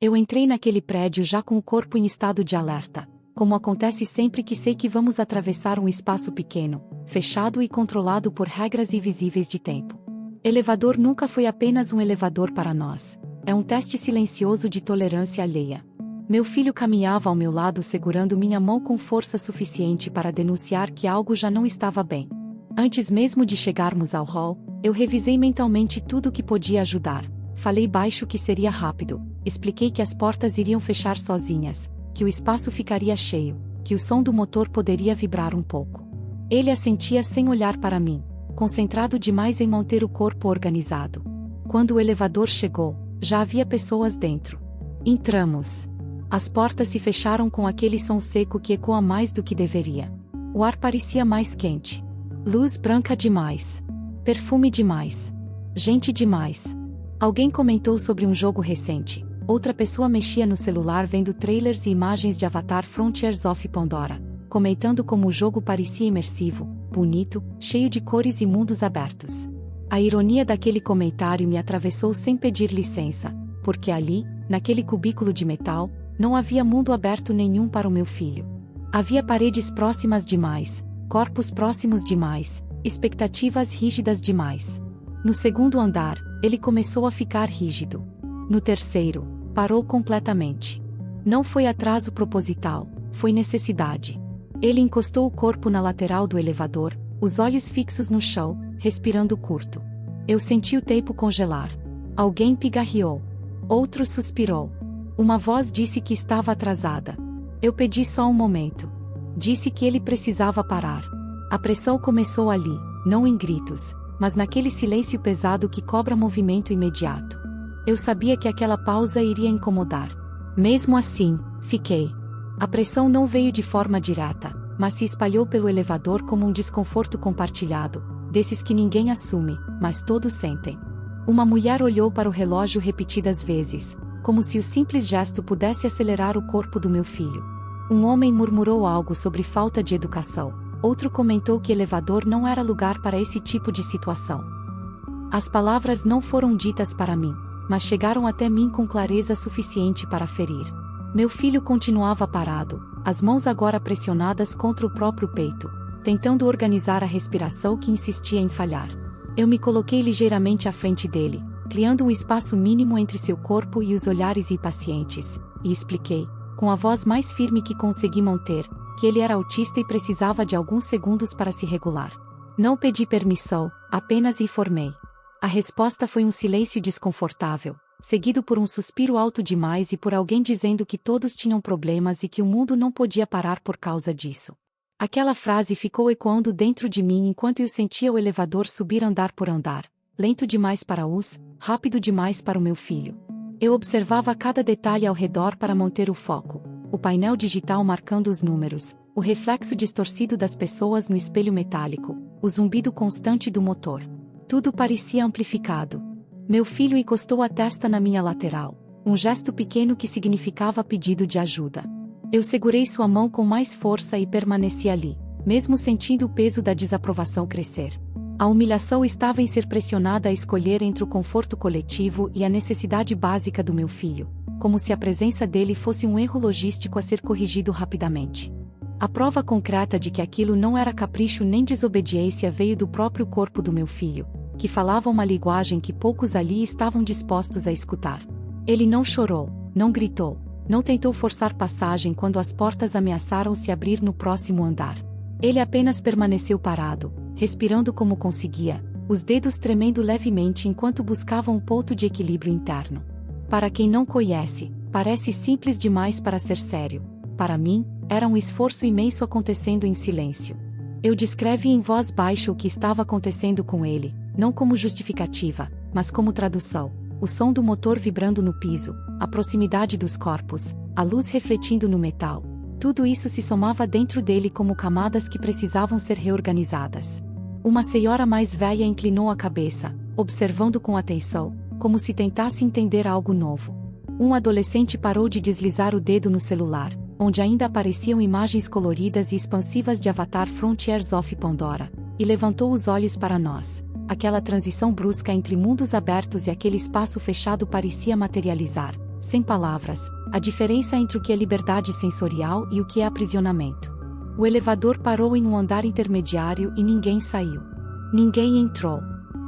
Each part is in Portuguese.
Eu entrei naquele prédio já com o corpo em estado de alerta, como acontece sempre que sei que vamos atravessar um espaço pequeno, fechado e controlado por regras invisíveis de tempo. Elevador nunca foi apenas um elevador para nós. É um teste silencioso de tolerância alheia. Meu filho caminhava ao meu lado segurando minha mão com força suficiente para denunciar que algo já não estava bem. Antes mesmo de chegarmos ao hall, eu revisei mentalmente tudo o que podia ajudar. Falei baixo que seria rápido, expliquei que as portas iriam fechar sozinhas, que o espaço ficaria cheio, que o som do motor poderia vibrar um pouco. Ele assentia sem olhar para mim, concentrado demais em manter o corpo organizado. Quando o elevador chegou, já havia pessoas dentro. Entramos. As portas se fecharam com aquele som seco que ecoa mais do que deveria. O ar parecia mais quente. Luz branca demais. Perfume demais. Gente demais. Alguém comentou sobre um jogo recente. Outra pessoa mexia no celular vendo trailers e imagens de Avatar Frontiers of Pandora, comentando como o jogo parecia imersivo, bonito, cheio de cores e mundos abertos. A ironia daquele comentário me atravessou sem pedir licença, porque ali, naquele cubículo de metal, não havia mundo aberto nenhum para o meu filho. Havia paredes próximas demais, corpos próximos demais, expectativas rígidas demais. No segundo andar, ele começou a ficar rígido. No terceiro, parou completamente. Não foi atraso proposital, foi necessidade. Ele encostou o corpo na lateral do elevador, os olhos fixos no chão, respirando curto. Eu senti o tempo congelar. Alguém pigarreou. Outro suspirou. Uma voz disse que estava atrasada. Eu pedi só um momento. Disse que ele precisava parar. A pressão começou ali, não em gritos, mas naquele silêncio pesado que cobra movimento imediato. Eu sabia que aquela pausa iria incomodar. Mesmo assim, fiquei. A pressão não veio de forma direta, mas se espalhou pelo elevador como um desconforto compartilhado, desses que ninguém assume, mas todos sentem. Uma mulher olhou para o relógio repetidas vezes, como se o simples gesto pudesse acelerar o corpo do meu filho. Um homem murmurou algo sobre falta de educação. Outro comentou que elevador não era lugar para esse tipo de situação. As palavras não foram ditas para mim, mas chegaram até mim com clareza suficiente para ferir. Meu filho continuava parado, as mãos agora pressionadas contra o próprio peito, tentando organizar a respiração que insistia em falhar. Eu me coloquei ligeiramente à frente dele, criando um espaço mínimo entre seu corpo e os olhares impacientes, e expliquei, com a voz mais firme que consegui manter, que ele era autista e precisava de alguns segundos para se regular. Não pedi permissão, apenas informei. A resposta foi um silêncio desconfortável, seguido por um suspiro alto demais e por alguém dizendo que todos tinham problemas e que o mundo não podia parar por causa disso. Aquela frase ficou ecoando dentro de mim enquanto eu sentia o elevador subir andar por andar, lento demais para os, rápido demais para o meu filho. Eu observava cada detalhe ao redor para manter o foco. O painel digital marcando os números, o reflexo distorcido das pessoas no espelho metálico, o zumbido constante do motor. Tudo parecia amplificado. Meu filho encostou a testa na minha lateral, um gesto pequeno que significava pedido de ajuda. Eu segurei sua mão com mais força e permaneci ali, mesmo sentindo o peso da desaprovação crescer. A humilhação estava em ser pressionada a escolher entre o conforto coletivo e a necessidade básica do meu filho, como se a presença dele fosse um erro logístico a ser corrigido rapidamente. A prova concreta de que aquilo não era capricho nem desobediência veio do próprio corpo do meu filho, que falava uma linguagem que poucos ali estavam dispostos a escutar. Ele não chorou, não gritou, não tentou forçar passagem quando as portas ameaçaram se abrir no próximo andar. Ele apenas permaneceu parado, respirando como conseguia, os dedos tremendo levemente enquanto buscava um ponto de equilíbrio interno. Para quem não conhece, parece simples demais para ser sério. Para mim, era um esforço imenso acontecendo em silêncio. Eu descrevi em voz baixa o que estava acontecendo com ele, não como justificativa, mas como tradução. O som do motor vibrando no piso, a proximidade dos corpos, a luz refletindo no metal. Tudo isso se somava dentro dele como camadas que precisavam ser reorganizadas. Uma senhora mais velha inclinou a cabeça, observando com atenção, como se tentasse entender algo novo. Um adolescente parou de deslizar o dedo no celular, onde ainda apareciam imagens coloridas e expansivas de Avatar Frontiers of Pandora, e levantou os olhos para nós. Aquela transição brusca entre mundos abertos e aquele espaço fechado parecia materializar, sem palavras, a diferença entre o que é liberdade sensorial e o que é aprisionamento. O elevador parou em um andar intermediário e ninguém saiu. Ninguém entrou.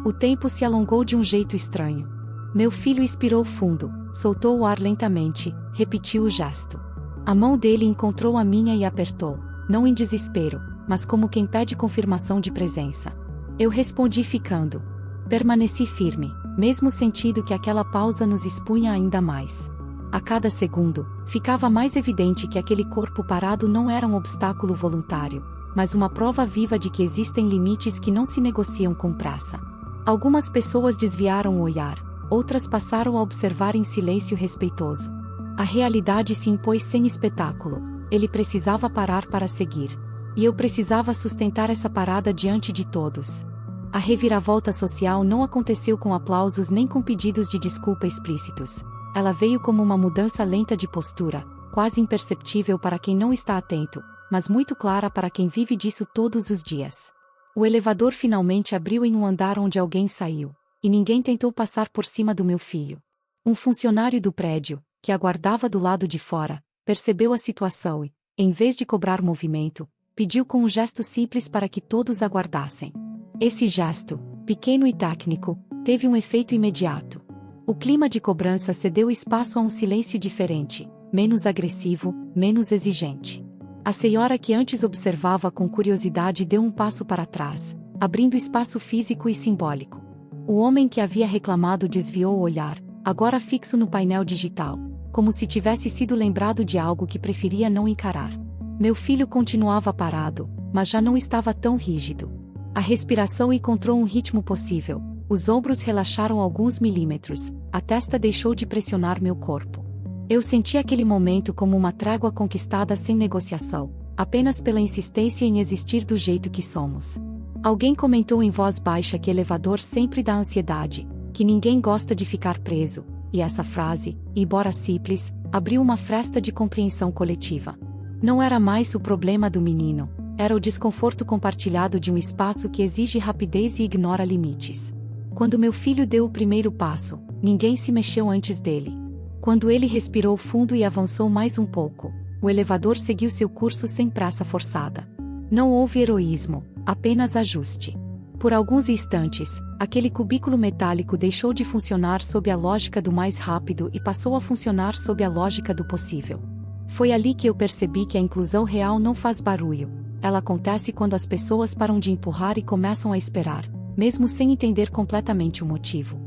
O tempo se alongou de um jeito estranho. Meu filho expirou fundo, soltou o ar lentamente, repetiu o gesto. A mão dele encontrou a minha e apertou, não em desespero, mas como quem pede confirmação de presença. Eu respondi ficando. Permaneci firme, mesmo sentindo que aquela pausa nos expunha ainda mais. A cada segundo, ficava mais evidente que aquele corpo parado não era um obstáculo voluntário, mas uma prova viva de que existem limites que não se negociam com pressa. Algumas pessoas desviaram o olhar, outras passaram a observar em silêncio respeitoso. A realidade se impôs sem espetáculo, ele precisava parar para seguir. E eu precisava sustentar essa parada diante de todos. A reviravolta social não aconteceu com aplausos nem com pedidos de desculpa explícitos. Ela veio como uma mudança lenta de postura, quase imperceptível para quem não está atento, mas muito clara para quem vive disso todos os dias. O elevador finalmente abriu em um andar onde alguém saiu, e ninguém tentou passar por cima do meu filho. Um funcionário do prédio, que aguardava do lado de fora, percebeu a situação e, em vez de cobrar movimento, pediu com um gesto simples para que todos aguardassem. Esse gesto, pequeno e técnico, teve um efeito imediato. O clima de cobrança cedeu espaço a um silêncio diferente, menos agressivo, menos exigente. A senhora que antes observava com curiosidade deu um passo para trás, abrindo espaço físico e simbólico. O homem que havia reclamado desviou o olhar, agora fixo no painel digital, como se tivesse sido lembrado de algo que preferia não encarar. Meu filho continuava parado, mas já não estava tão rígido. A respiração encontrou um ritmo possível, os ombros relaxaram alguns milímetros, a testa deixou de pressionar meu corpo. Eu senti aquele momento como uma trégua conquistada sem negociação, apenas pela insistência em existir do jeito que somos. Alguém comentou em voz baixa que elevador sempre dá ansiedade, que ninguém gosta de ficar preso, e essa frase, embora simples, abriu uma fresta de compreensão coletiva. Não era mais o problema do menino, era o desconforto compartilhado de um espaço que exige rapidez e ignora limites. Quando meu filho deu o primeiro passo, ninguém se mexeu antes dele. Quando ele respirou fundo e avançou mais um pouco, o elevador seguiu seu curso sem pressa forçada. Não houve heroísmo, apenas ajuste. Por alguns instantes, aquele cubículo metálico deixou de funcionar sob a lógica do mais rápido e passou a funcionar sob a lógica do possível. Foi ali que eu percebi que a inclusão real não faz barulho. Ela acontece quando as pessoas param de empurrar e começam a esperar, mesmo sem entender completamente o motivo.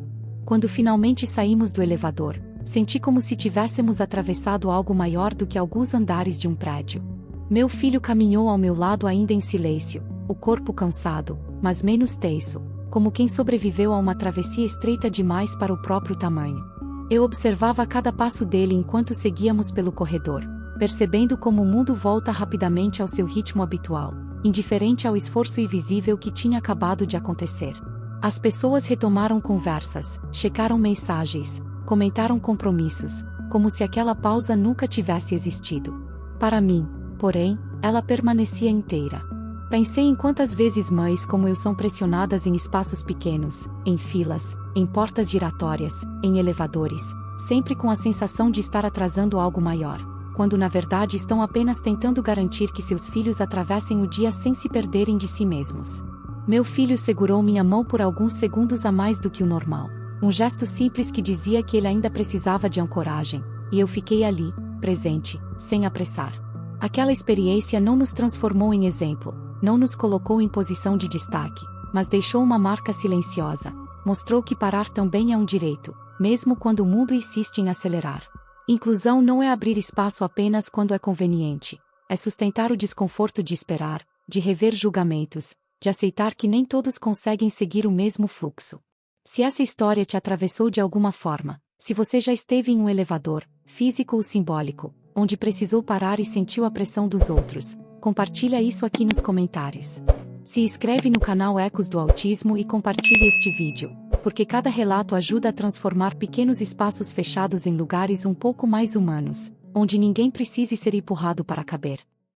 Quando finalmente saímos do elevador, senti como se tivéssemos atravessado algo maior do que alguns andares de um prédio. Meu filho caminhou ao meu lado ainda em silêncio, o corpo cansado, mas menos tenso, como quem sobreviveu a uma travessia estreita demais para o próprio tamanho. Eu observava cada passo dele enquanto seguíamos pelo corredor, percebendo como o mundo volta rapidamente ao seu ritmo habitual, indiferente ao esforço invisível que tinha acabado de acontecer. As pessoas retomaram conversas, checaram mensagens, comentaram compromissos, como se aquela pausa nunca tivesse existido. Para mim, porém, ela permanecia inteira. Pensei em quantas vezes mães como eu são pressionadas em espaços pequenos, em filas, em portas giratórias, em elevadores, sempre com a sensação de estar atrasando algo maior, quando na verdade estão apenas tentando garantir que seus filhos atravessem o dia sem se perderem de si mesmos. Meu filho segurou minha mão por alguns segundos a mais do que o normal, um gesto simples que dizia que ele ainda precisava de ancoragem, e eu fiquei ali, presente, sem apressar. Aquela experiência não nos transformou em exemplo, não nos colocou em posição de destaque, mas deixou uma marca silenciosa, mostrou que parar também é um direito, mesmo quando o mundo insiste em acelerar. Inclusão não é abrir espaço apenas quando é conveniente, é sustentar o desconforto de esperar, de rever julgamentos, de aceitar que nem todos conseguem seguir o mesmo fluxo. Se essa história te atravessou de alguma forma, se você já esteve em um elevador, físico ou simbólico, onde precisou parar e sentiu a pressão dos outros, compartilha isso aqui nos comentários. Se inscreve no canal Ecos do Autismo e compartilhe este vídeo, porque cada relato ajuda a transformar pequenos espaços fechados em lugares um pouco mais humanos, onde ninguém precise ser empurrado para caber.